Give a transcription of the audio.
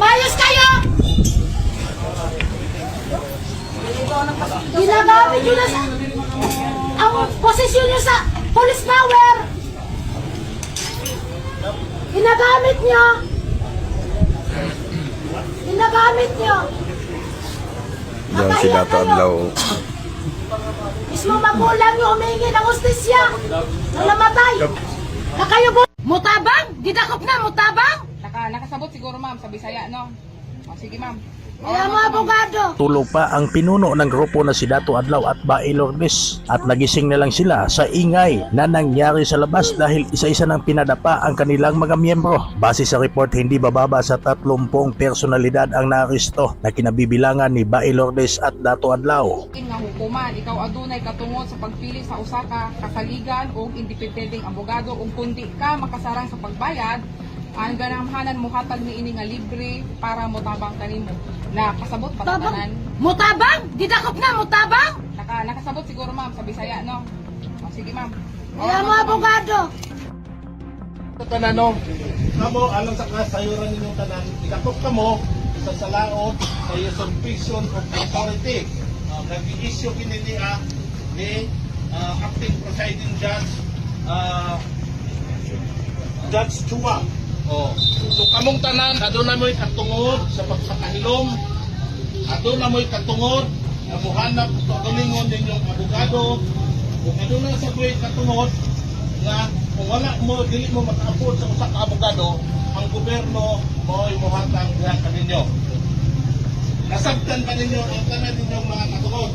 Mayos kayo! Ginagamit nyo na sa... ang posisyon nyo sa police power! Ginagamit nyo! Ginagamit nyo! Diyan si Dato Adlaw. Mismo magulang nyo humingi ng hustisya na namatay. Na kayo po. Mutabang? Didakop na, mutabang? Nakasabot siguro ma'am sa Bisaya, no? O, sige ma'am. Kaya mga abogado. Tulog pa ang pinuno ng grupo na si Dato Adlaw at Bae Lourdes at nagising na lang sila sa ingay na nangyari sa labas dahil isa-isa nang pinadapa ang kanilang mga miyembro. Base sa report, hindi bababa sa 30 personalidad ang naaresto na kinabibilangan ni Bae Lourdes at Dato Adlaw. Nga hukuman, ikaw adunay katungod sa pagpili sa usa ka kasaligan o independenteng abogado ug kundi ka makasarang sa pagbayad, ang ganahanan mo hatag ni ini nga libre para motabang kanimo. Nakasabot pa tanan. Mutabang? Didakop na, mutabang? Nakasabot siguro ma'am sa Bisaya, no? O, sige ma'am. Kaya mga abogado. Tanan no. Kamo alang sa kasayuran ninyong tanan, ikakop kamo sa salaod sa usurpation of authority. Nag-issue kini ni acting presiding judge Judge Chua. Oh. So kamong tanan aduna mo'y katungod sa pagpakahilom. Aduna mo'y katungod na muhanap ug pagalingon ninyong abogado. Kung aduna sa mo'y katungod nga kung wala mo dili mo makaapod sa usa ka abogado, ang gobyerno mo'y muhatag diha kaninyo. Nasabtan pa ninyo ang tanan ninyong mga katungod.